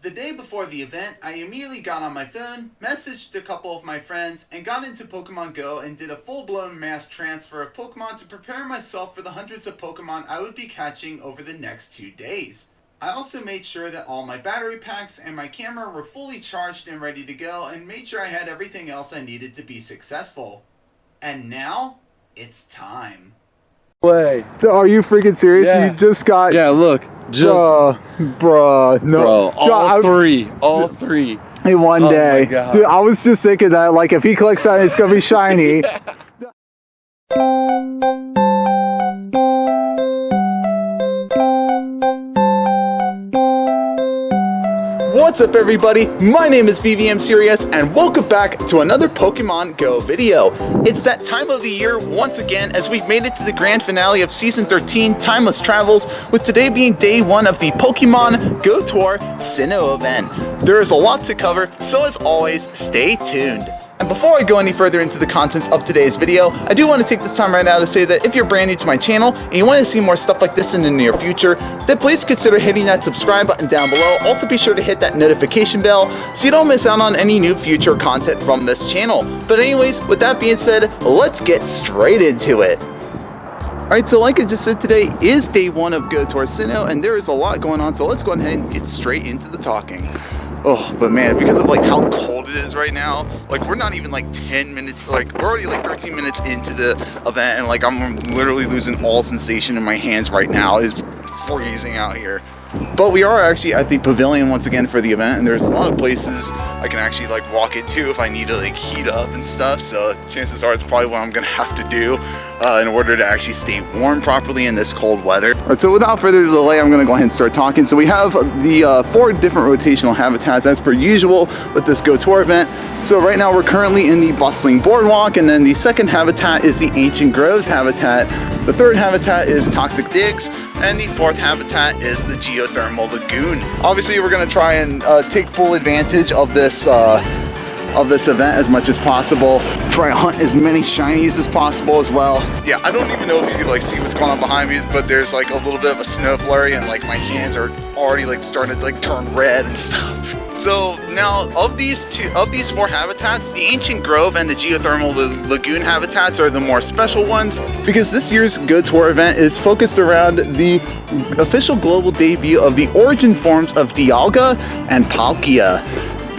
The day before the event, I immediately got on my phone, messaged a couple of my friends, and got into Pokemon Go and did a full-blown mass transfer of Pokemon to prepare myself for the hundreds of Pokemon I would be catching over the next 2 days. I also made sure that all my battery packs and my camera were fully charged and ready to go, and made sure I had everything else I needed to be successful. And now, it's time. Way. Are you freaking serious? Yeah. You just got... Yeah, look. Just... Bruh. No. Bro, all three. In one day. My God. Dude, I was just thinking that, like, if he collects that, it's gonna be shiny. What's up, everybody? My name is BVMSerious, and welcome back to another Pokemon Go video. It's that time of the year once again, as we've made it to the grand finale of Season 13, Timeless Travels, with today being day 1 of the Pokemon GO Tour Sinnoh event. There is a lot to cover, so as always, stay tuned. And before I go any further into the contents of today's video, I do want to take this time right now to say that if you're brand new to my channel and you want to see more stuff like this in the near future, then please consider hitting that subscribe button down below. Also be sure to hit that notification bell so you don't miss out on any new future content from this channel. But anyways, with that being said, let's get straight into it. Alright, so like I just said, today is day 1 of GO Tour Sinnoh, and there is a lot going on, so let's go ahead and get straight into the talking. Oh, but man, because of like how cold it is right now, like we're not even like 10 minutes, like we're already like 13 minutes into the event, and like I'm literally losing all sensation in my hands right now. It's freezing out here. But we are actually at the pavilion once again for the event, and there's a lot of places I can actually like walk into if I need to like heat up and stuff, so chances are it's probably what I'm gonna have to do in order to actually stay warm properly in this cold weather. Alright, so without further delay, I'm gonna go ahead and start talking. So we have the 4 different rotational habitats as per usual with this GO Tour event. So right now we're currently in the bustling boardwalk, and then the second habitat is the ancient groves habitat. The third habitat is Toxic Digs, and the fourth habitat is the Geothermal Lagoon. Obviously, we're going to try and take full advantage of this event as much as possible. Try to hunt as many shinies as possible as well. Yeah, I don't even know if you can like see what's going on behind me, but there's like a little bit of a snow flurry, and like my hands are already like starting to like turn red and stuff. So now of these 4 habitats, the Ancient Grove and the Geothermal Lagoon habitats are the more special ones, because this year's GO Tour event is focused around the official global debut of the origin forms of Dialga and Palkia.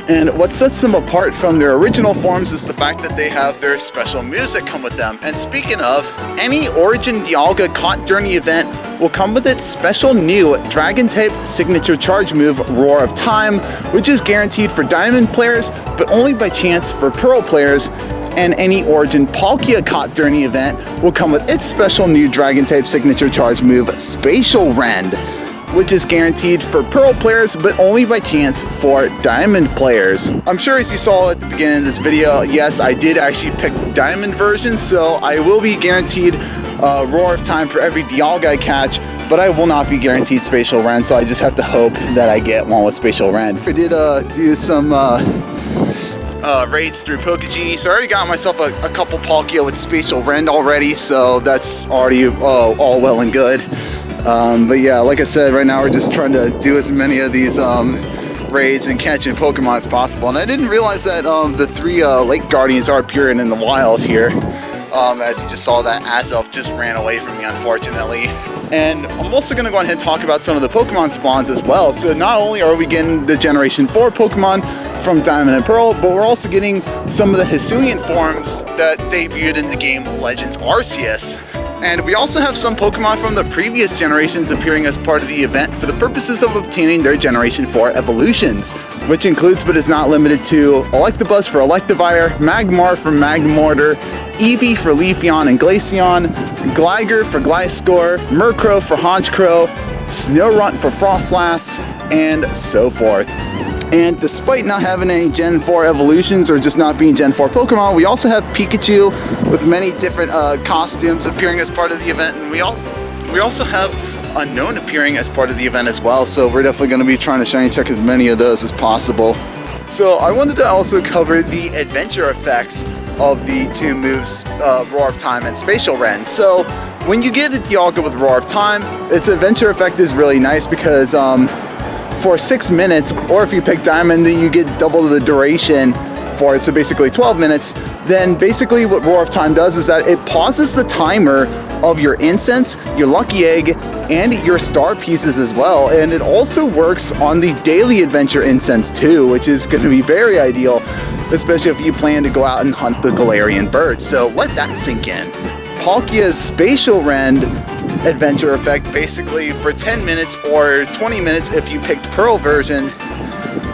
And what sets them apart from their original forms is the fact that they have their special moves that come with them. And speaking of, any Origin Dialga caught during the event will come with its special new Dragon-type signature charge move, Roar of Time, which is guaranteed for Diamond players, but only by chance for Pearl players. And any Origin Palkia caught during the event will come with its special new Dragon-type signature charge move, Spatial Rend, which is guaranteed for Pearl players, but only by chance for Diamond players. I'm sure as you saw at the beginning of this video, yes, I did actually pick Diamond version, so I will be guaranteed Roar of Time for every Dialga I catch, but I will not be guaranteed Spatial Rend, so I just have to hope that I get one with Spatial Rend. I did do some raids through Pokegenie, so I already got myself a couple Palkia with Spatial Rend already, so that's already all well and good. But yeah, like I said, right now we're just trying to do as many of these raids and catching Pokemon as possible. And I didn't realize that the 3 Lake Guardians are appearing in the wild here. As you just saw, that Azelf just ran away from me, unfortunately. And I'm also going to go ahead and talk about some of the Pokemon spawns as well. So not only are we getting the Generation 4 Pokemon from Diamond and Pearl, but we're also getting some of the Hisuian forms that debuted in the game Legends Arceus. And we also have some Pokemon from the previous generations appearing as part of the event for the purposes of obtaining their Generation 4 evolutions, which includes but is not limited to Electabuzz for Electivire, Magmar for Magmortar, Eevee for Leafeon and Glaceon, Gligar for Gliscor, Murkrow for Honchkrow, Snorunt for Frostlass, and so forth. And despite not having any Gen 4 evolutions or just not being Gen 4 Pokemon, we also have Pikachu with many different costumes appearing as part of the event, and we also have Unknown appearing as part of the event as well, so we're definitely going to be trying to shiny check as many of those as possible. So I wanted to also cover the adventure effects of the 2 moves, Roar of Time and Spatial Rend. So when you get a Dialga with Roar of Time, its adventure effect is really nice because for 6 minutes, or if you pick Diamond, then you get double the duration for it, so basically 12 minutes. Then basically what Roar of Time does is that it pauses the timer of your incense, your lucky egg, and your star pieces as well. And it also works on the daily adventure incense too, which is going to be very ideal, especially if you plan to go out and hunt the Galarian birds. So let that sink in. Palkia's Spatial Rend adventure effect, basically for 10 minutes or 20 minutes if you picked Pearl version,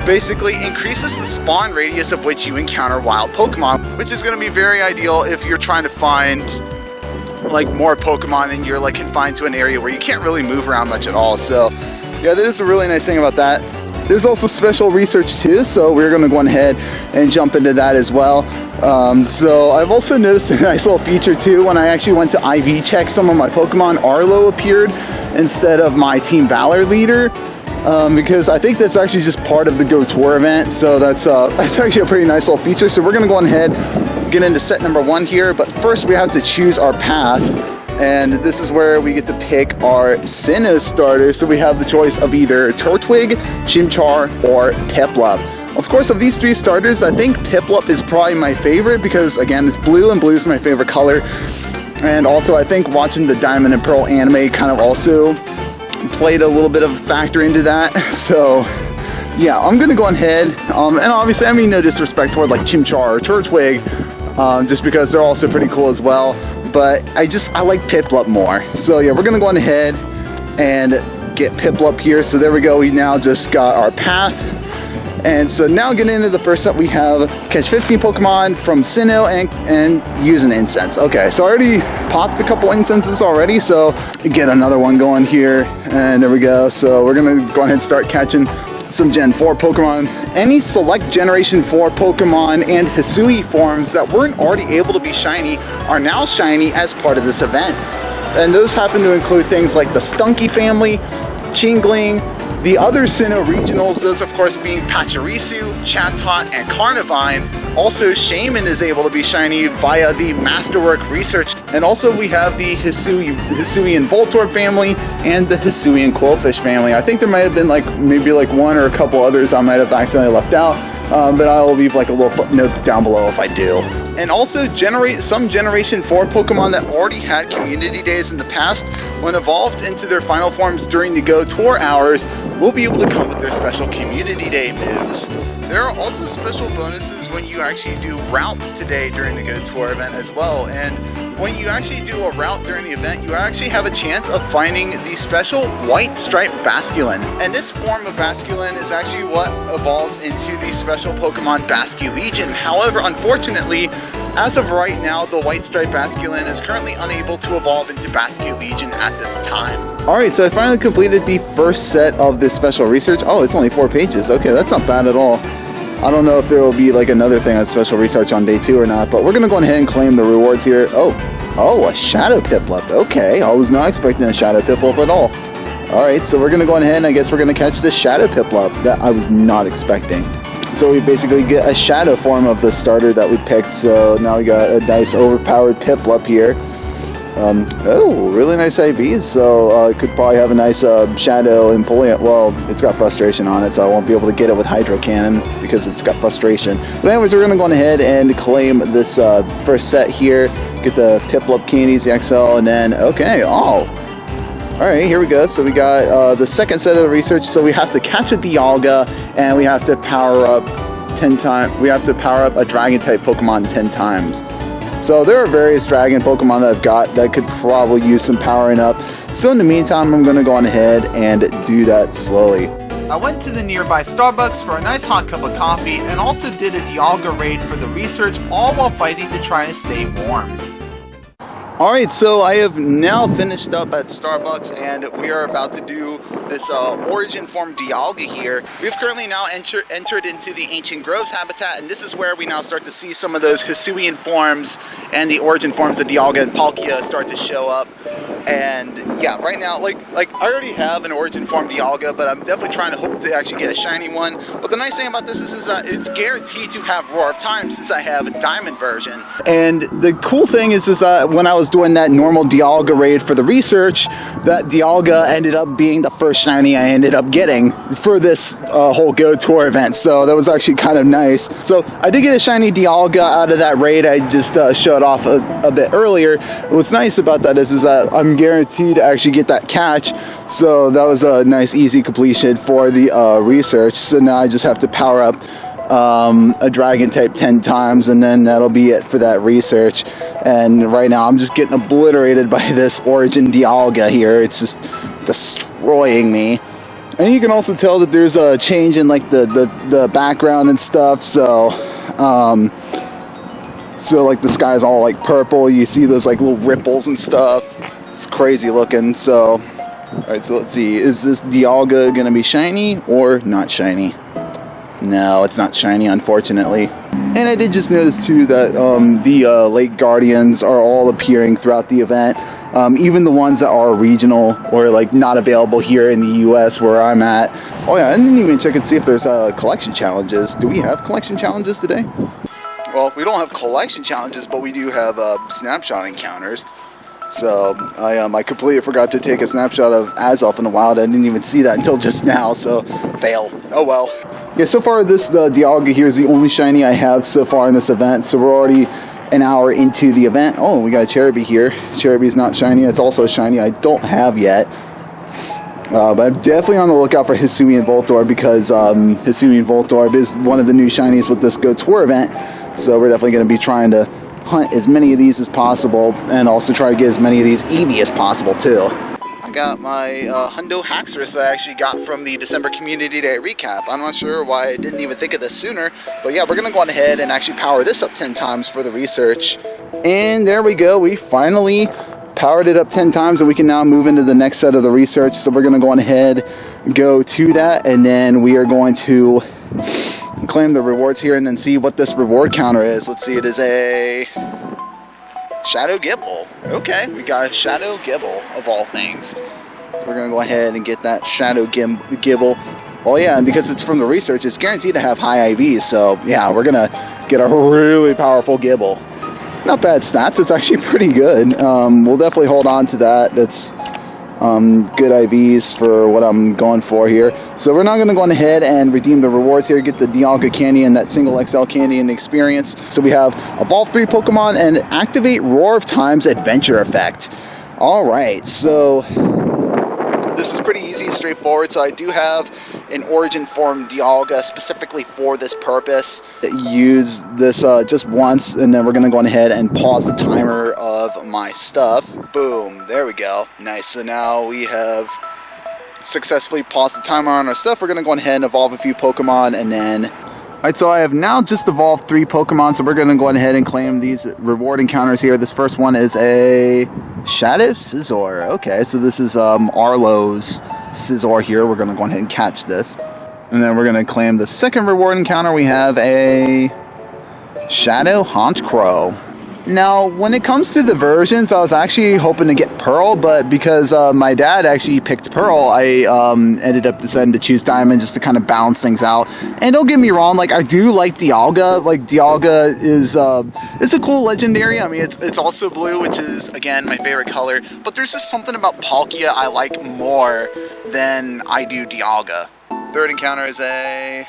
basically increases the spawn radius of which you encounter wild Pokemon, which is going to be very ideal if you're trying to find like more Pokemon and you're like confined to an area where you can't really move around much at all. So yeah, that is a really nice thing about that. There's also special research too, so we're going to go ahead and jump into that as well. So I've also noticed a nice little feature too. When I actually went to IV check some of my Pokemon, Arlo appeared instead of my Team Valor leader. Because I think that's actually just part of the Go Tour event, so that's actually a pretty nice little feature. So we're going to go ahead and get into set number 1 here, but first we have to choose our path, and this is where we get to pick our Sinnoh starter. So we have the choice of either Turtwig, Chimchar, or Piplup. Of course, of these 3 starters, I think Piplup is probably my favorite because, again, it's blue, and blue is my favorite color. And also, I think watching the Diamond and Pearl anime kind of also played a little bit of a factor into that. So yeah, I'm gonna go ahead and obviously, I mean, no disrespect toward like Chimchar or Turtwig, just because they're also pretty cool as well, but I like Piplup more. So yeah, we're gonna go ahead and get Piplup here. So there we go, we now just got our path. And so now getting into the first set, we have catch 15 Pokemon from Sinnoh and use an incense. Okay, so I already popped a couple incenses already, so get another one going here. And there we go. So we're gonna go ahead and start catching some Gen 4 Pokemon. Any select Generation 4 Pokemon and Hisui forms that weren't already able to be shiny are now shiny as part of this event. And those happen to include things like the Stunky family, Chingling, the other Sinnoh regionals, those of course being Pachirisu, Chatot, and Carnivine. Also, Shaman is able to be shiny via the Masterwork Research. And also we have the Hisuian Voltorb family and the Hisuian Quillfish family. I think there might have been maybe one or a couple others I might have accidentally left out, but I'll leave like a little footnote down below if I do. And also some Generation 4 Pokemon that already had community days in the past, when evolved into their final forms during the Go Tour hours, will be able to come with their special community day moves. There are also special bonuses when you actually do routes today during the Go Tour event as well. And when you actually do a route during the event, you actually have a chance of finding the special white striped Basculin. And this form of Basculin is actually what evolves into the special Pokemon Basculegion. However, unfortunately, as of right now, the white striped Basculin is currently unable to evolve into Basculegion at this time. Alright, so I finally completed the first set of this special research. Oh, it's only 4 pages. Okay, that's not bad at all. I don't know if there will be another thing on special research on day 2 or not, but we're going to go ahead and claim the rewards here. Oh, a Shadow Piplup. Okay, I was not expecting a Shadow Piplup at all. Alright, so we're going to go ahead and I guess we're going to catch this Shadow Piplup that I was not expecting. So we basically get a Shadow form of the starter that we picked, so now we got a nice overpowered Piplup here. Oh, really nice IVs, so it could probably have a nice Shadow and Empoleon. Well, it's got Frustration on it, so I won't be able to get it with Hydro Cannon because it's got Frustration. But anyways, we're going to go ahead and claim this first set here, get the Piplup candies, the XL, and then, okay, alright, here we go. So we got the second set of the research, so we have to catch a Dialga, and we have to power up 10 times. We have to power up a Dragon-type Pokemon 10 times. So there are various Dragon Pokemon that I've got that could probably use some powering up. So in the meantime, I'm going to go on ahead and do that slowly. I went to the nearby Starbucks for a nice hot cup of coffee and also did a Dialga raid for the research, all while fighting to try to stay warm. Alright, so I have now finished up at Starbucks and we are about to do this origin form Dialga here. We've currently now entered into the Ancient Groves habitat, and this is where we now start to see some of those Hisuian forms and the origin forms of Dialga and Palkia start to show up. And yeah, right now, like I already have an origin form Dialga, but I'm definitely trying to hope to actually get a shiny one. But the nice thing about this is that it's guaranteed to have Roar of Time since I have a Diamond version. And the cool thing is when I was doing that normal Dialga raid for the research, that Dialga ended up being the first shiny I ended up getting for this whole Go Tour event. So that was actually kind of nice. So I did get a shiny Dialga out of that raid I just showed off a bit earlier. What's nice about that is that I'm guaranteed to actually get that catch. So that was a nice easy completion for the research. So now I just have to power up a dragon type 10 times, and then that'll be it for that research. And right now I'm just getting obliterated by this origin Dialga here. It's just destroying me. And you can also tell that there's a change in like the background and stuff. So like the sky's all like purple. You see those like little ripples and stuff. It's crazy looking. So alright, so let's see, is this Dialga gonna be shiny or not shiny? No, it's not shiny, unfortunately. And I did just notice too that the Lake Guardians are all appearing throughout the event. Even the ones that are regional or like not available here in the US where I'm at. Oh yeah, I didn't even check and see if there's collection challenges. Do we have collection challenges today? Well, we don't have collection challenges, but we do have snapshot encounters. So I completely forgot to take a snapshot of Azelf in the wild. I didn't even see that until just now, so fail. Oh well. Yeah, so far this Dialga here is the only shiny I have so far in this event. So we're already an hour into the event. Oh, we got a Cherubi here. Cherubi's not shiny. It's also a shiny I don't have yet. But I'm definitely on the lookout for Hitomi and Voltorb because Hitomi and Voltorb is one of the new shinies with this Go Tour event. So we're definitely going to be trying to hunt as many of these as possible and also try to get as many of these Eevee as possible too. I got my Hundo Haxorus that I actually got from the December Community Day recap. I'm not sure why I didn't even think of this sooner, but yeah, we're going to go on ahead and actually power this up 10 times for the research. And there we go, we finally powered it up 10 times and we can now move into the next set of the research. So we're going to go on ahead and go to that, and then we are going to claim the rewards here and then see what this reward counter is. Let's see, it is a Shadow Gibble. Okay, we got a Shadow Gibble of all things. So we're going to go ahead and get that Shadow Gibble. Oh yeah, and because it's from the research, it's guaranteed to have high IVs. So yeah, we're going to get a really powerful Gibble. Not bad stats, it's actually pretty good. We'll definitely hold on to that. That's good IVs for what I'm going for here. So we're now going to go on ahead and redeem the rewards here, get the Dialga candy and that single XL candy and the experience. So we have Evolve 3 Pokemon and activate Roar of Time's Adventure Effect. Alright, so this is pretty easy and straightforward. So I do have an Origin Form Dialga specifically for this purpose. Use this just once, and then we're going to go on ahead and pause the timer of my stuff. Boom, there we go. Nice, so now we have successfully paused the timer on our stuff. We're going to go on ahead and evolve a few Pokemon, and then... Alright, so I have now just evolved 3 Pokemon, so we're going to go ahead and claim these reward encounters here. This first one is a Shadow Scizor. Okay, so this is Arlo's Scizor here. We're going to go ahead and catch this. And then we're going to claim the second reward encounter. We have a Shadow Honchkrow. Now, when it comes to the versions, I was actually hoping to get Pearl, but because my dad actually picked Pearl, I ended up deciding to choose Diamond just to kind of balance things out. And don't get me wrong, like, I do like Dialga. Like, Dialga is it's a cool legendary. I mean, it's also blue, which is, again, my favorite color. But there's just something about Palkia I like more than I do Dialga. Third encounter is a...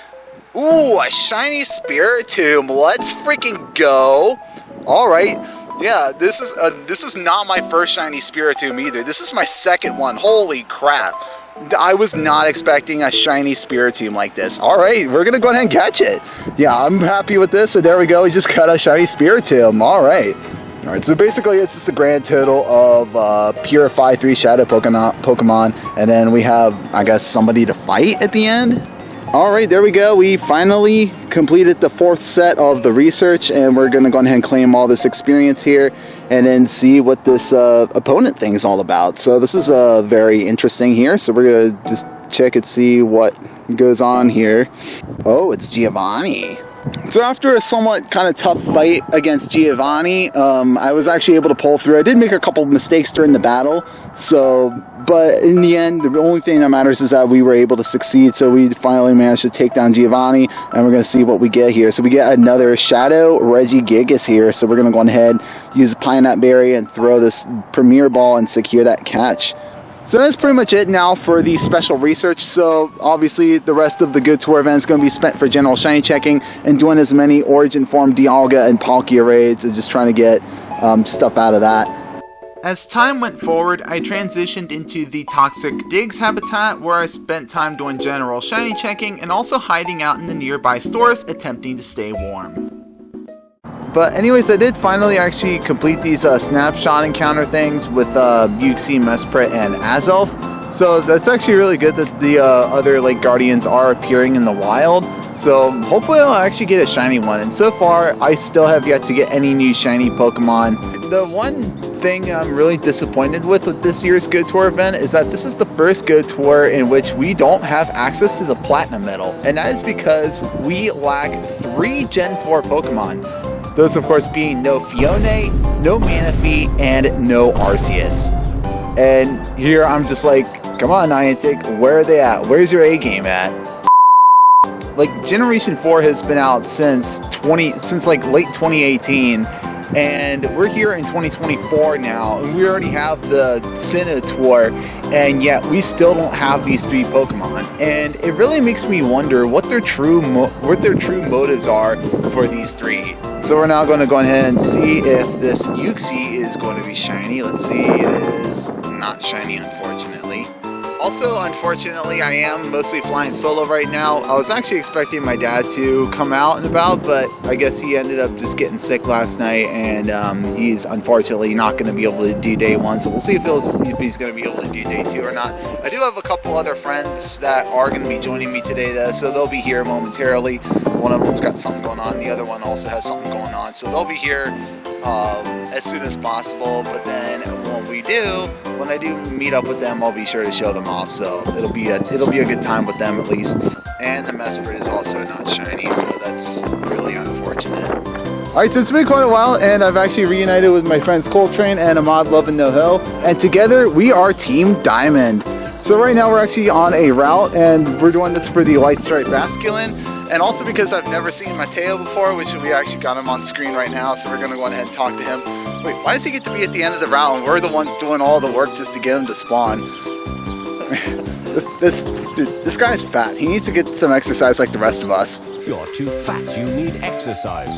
Ooh, a shiny Spiritomb. Let's freaking go. Alright, yeah, this is not my first shiny Spiritomb either. This is my second one. Holy crap. I was not expecting a shiny Spiritomb like this. Alright, we're gonna go ahead and catch it. Yeah, I'm happy with this. So there we go. We just got a shiny Spiritomb. Alright. Alright, so basically it's just a grand total of Purify 3 Shadow Pokemon. And then we have, I guess, somebody to fight at the end. Alright, there we go. We finally completed the 4th set of the research, and we're going to go ahead and claim all this experience here and then see what this opponent thing is all about. So this is very interesting here. So we're going to just check and see what goes on here. Oh, it's Giovanni. So after a somewhat kind of tough fight against Giovanni, I was actually able to pull through. I did make a couple of mistakes during the battle, but in the end, the only thing that matters is that we were able to succeed. So we finally managed to take down Giovanni, and we're going to see what we get here. So we get another Shadow Regigigas here. So we're going to go ahead, use a Pineapple Berry, and throw this Premier Ball and secure that catch. So that's pretty much it now for the special research. So obviously the rest of the Go Tour event is going to be spent for general shiny checking and doing as many origin form Dialga and Palkia raids and just trying to get stuff out of that. As time went forward, I transitioned into the Toxic Digs habitat, where I spent time doing general shiny checking and also hiding out in the nearby stores attempting to stay warm. But anyways, I did finally actually complete these snapshot encounter things with Uxie, Mesprit, and Azelf. So that's actually really good that the other like guardians are appearing in the wild. So hopefully I'll actually get a shiny one. And so far, I still have yet to get any new shiny Pokemon. The one thing I'm really disappointed with this year's Go Tour event is that this is the first Go Tour in which we don't have access to the Platinum Medal. And that is because we lack 3 Gen 4 Pokemon. Those, of course, being no Fione, no Manaphy, and no Arceus. And here I'm just like, come on, Niantic, where are they at? Where's your A game at? Like, Generation 4 has been out since like late 2018, and we're here in 2024 now, and we already have the Sinnoh tour, and yet we still don't have these 3 Pokemon. And it really makes me wonder what their true motives are for these 3. So we're now going to go ahead and see if this Uxie is going to be shiny. Let's see, it is not shiny, unfortunately. Also, unfortunately, I am mostly flying solo right now. I was actually expecting my dad to come out and about, but I guess he ended up just getting sick last night, and he's unfortunately not going to be able to do day 1. So we'll see if he's going to be able to do day 2 or not. I do have a couple other friends that are going to be joining me today, though, so they'll be here momentarily. One of them's got something going on. The other one also has something going on. So they'll be here as soon as possible. But then when I do meet up with them, I'll be sure to show them off. So it'll be a good time with them at least. And the Mesprit is also not shiny, so that's really unfortunate. Alright, so it's been quite a while, and I've actually reunited with my friends Coltrane and Ahmad Love and No Hill. And together we are Team Diamond. So right now we're actually on a route, and we're doing this for the Light Stripe Basculin. And also because I've never seen Mateo before, which we actually got him on screen right now, so we're going to go ahead and talk to him. Wait, why does he get to be at the end of the route and we're the ones doing all the work just to get him to spawn? This guy's fat. He needs to get some exercise like the rest of us. You're too fat. You need exercise.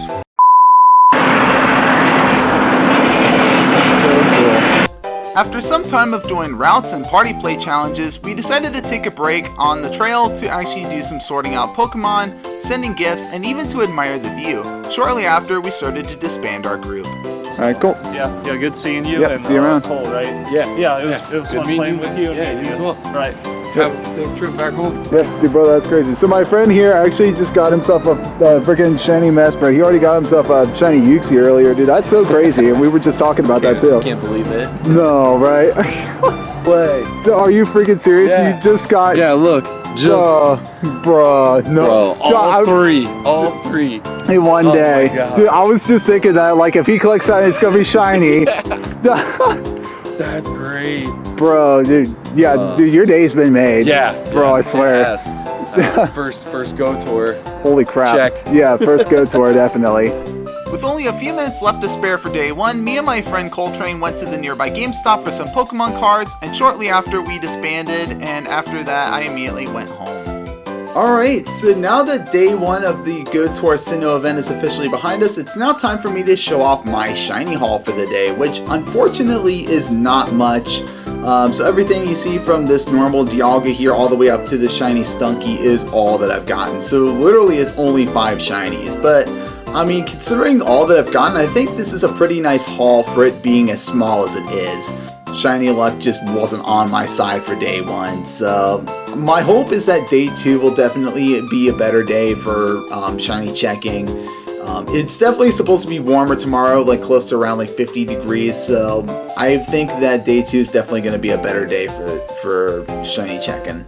After some time of doing routes and party play challenges, we decided to take a break on the trail to actually do some sorting out Pokemon, sending gifts, and even to admire the view. Shortly after, we started to disband our group. Alright, cool. Yeah, good seeing you. Yep, and see you around. Cole, right? Yeah, it was fun playing with you. Yeah, you as well. Right. Have a safe trip back home. Yeah, dude, bro, that's crazy. So my friend here actually just got himself a freaking shiny Mesprit. He already got himself a shiny Uxie earlier, dude. That's so crazy, and we were just talking about that too. Can't believe it. No, right? Wait, are you freaking serious? Yeah. You just got... Yeah, look. Bro, no. Bro, all three. In one day. My God. Dude, I was just thinking that, like, if he collects that, it's gonna be shiny. That's great. Bro, dude. Yeah, dude, your day's been made. Yeah. Bro, I swear. Yes. First Go Tour. Holy crap. Check. Yeah, first Go Tour, definitely. With only a few minutes left to spare for day 1, me and my friend Coltrane went to the nearby GameStop for some Pokemon cards, and shortly after we disbanded, and after that I immediately went home. Alright, so now that day 1 of the Go Tour Sinnoh event is officially behind us, it's now time for me to show off my shiny haul for the day, which unfortunately is not much. So everything you see from this normal Dialga here all the way up to the shiny Stunky is all that I've gotten. So literally it's only 5 shinies, but I mean, considering all that I've gotten, I think this is a pretty nice haul for it being as small as it is. Shiny luck just wasn't on my side for day 1, so my hope is that day 2 will definitely be a better day for shiny checking. It's definitely supposed to be warmer tomorrow, like close to around like 50 degrees, so I think that day 2 is definitely going to be a better day for shiny checking.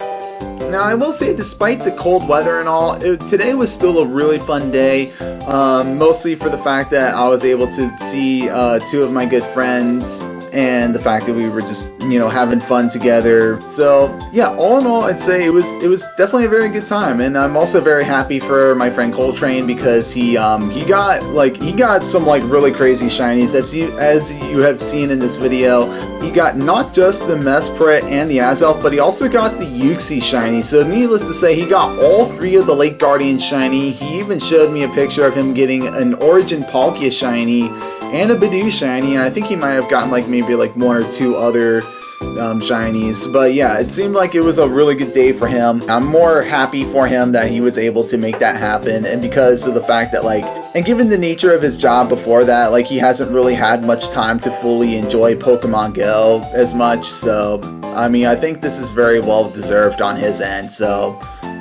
Now, I will say, despite the cold weather and all, today was still a really fun day, mostly for the fact that I was able to see 2 of my good friends, and the fact that we were just, you know, having fun together. So yeah, all in all, I'd say it was definitely a very good time, and I'm also very happy for my friend Coltrane because he got some like really crazy shinies. As you have seen in this video, he got not just the Mesprit and the Azelf, but he also got the Uxie shiny. So needless to say, he got all 3 of the Lake Guardian shiny. He even showed me a picture of him getting an Origin Palkia shiny and a Bidoof shiny, and I think he might have gotten like maybe like 1 or 2 other shinies. But yeah, it seemed like it was a really good day for him. I'm more happy for him that he was able to make that happen, and because of the fact that like, and given the nature of his job before that, like he hasn't really had much time to fully enjoy Pokemon Go as much. So I mean, I think this is very well deserved on his end. So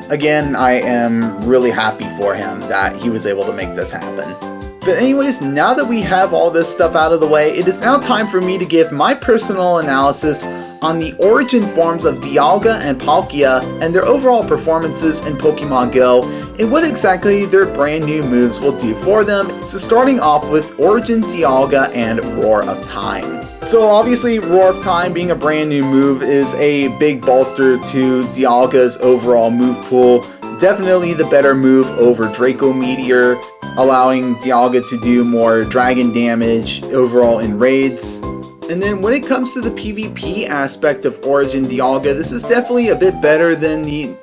again, I am really happy for him that he was able to make this happen. But anyways, now that we have all this stuff out of the way, it is now time for me to give my personal analysis on the origin forms of Dialga and Palkia and their overall performances in Pokemon Go, and what exactly their brand new moves will do for them. So starting off with Origin Dialga and Roar of Time. So obviously Roar of Time being a brand new move is a big bolster to Dialga's overall move pool. Definitely the better move over Draco Meteor, allowing Dialga to do more dragon damage overall in raids. And then when it comes to the PvP aspect of Origin Dialga, this is definitely a bit better than the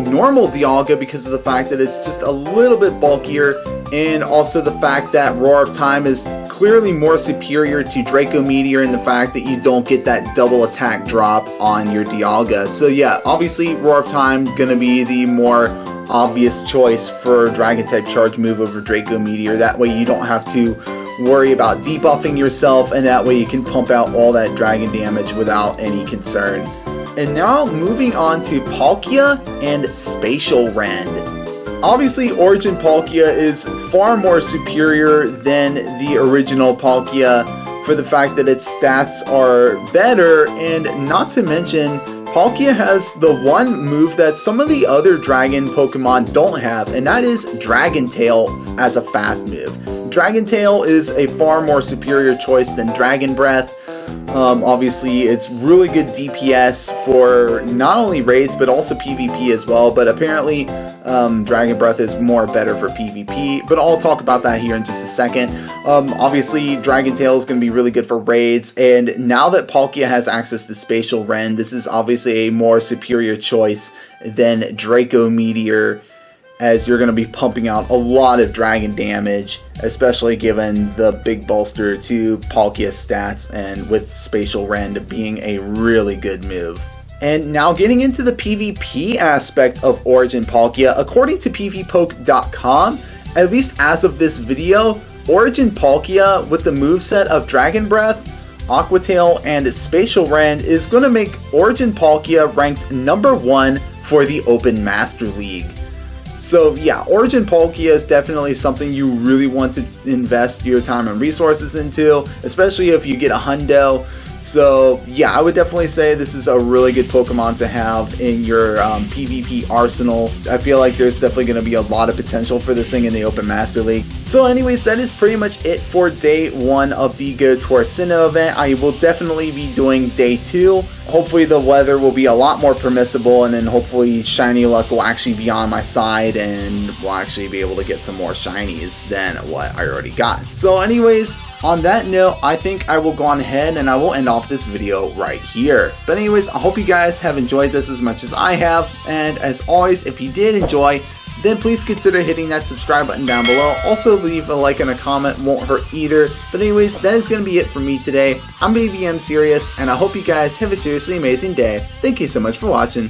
normal Dialga because of the fact that it's just a little bit bulkier, and also the fact that Roar of Time is clearly more superior to Draco Meteor in the fact that you don't get that double attack drop on your Dialga. So yeah, obviously Roar of Time gonna be the more obvious choice for Dragon type charge move over Draco Meteor. That way you don't have to worry about debuffing yourself, and that way you can pump out all that dragon damage without any concern. And now moving on to Palkia and Spatial Rend. Obviously Origin Palkia is far more superior than the original Palkia for the fact that its stats are better, and not to mention Palkia has the one move that some of the other dragon Pokemon don't have, and that is Dragon Tail as a fast move. Dragon Tail is a far more superior choice than Dragon Breath. Obviously it's really good DPS for not only raids but also PvP as well, but apparently Dragon Breath is better for PvP, but I'll talk about that here in just a second. Obviously Dragon Tail is going to be really good for raids, and now that Palkia has access to Spatial Rend, this is obviously a more superior choice than Draco Meteor, as you're going to be pumping out a lot of dragon damage, especially given the big bolster to Palkia's stats, and with Spatial Rend being a really good move. And now getting into the PvP aspect of Origin Palkia, according to PvPoke.com, at least as of this video, Origin Palkia with the moveset of Dragon Breath, Aqua Tail, and Spatial Rend is going to make Origin Palkia ranked number 1 for the Open Master League. So yeah, Origin Palkia is definitely something you really want to invest your time and resources into, especially if you get a hundo. So yeah, I would definitely say this is a really good Pokemon to have in your PvP arsenal. I feel like there's definitely going to be a lot of potential for this thing in the Open Master League. So anyways, that is pretty much it for day 1 of the GO Tour Sinnoh event. I will definitely be doing day 2. Hopefully the weather will be a lot more permissible, and then hopefully shiny luck will actually be on my side, and we'll actually be able to get some more shinies than what I already got. So anyways, on that note, I think I will go on ahead and I will end off this video right here. But anyways, I hope you guys have enjoyed this as much as I have, and as always, if you did enjoy, then please consider hitting that subscribe button down below. Also leave a like and a comment, won't hurt either. But anyways, that is going to be it for me today. I'm BVMSerious, and I hope you guys have a seriously amazing day. Thank you so much for watching.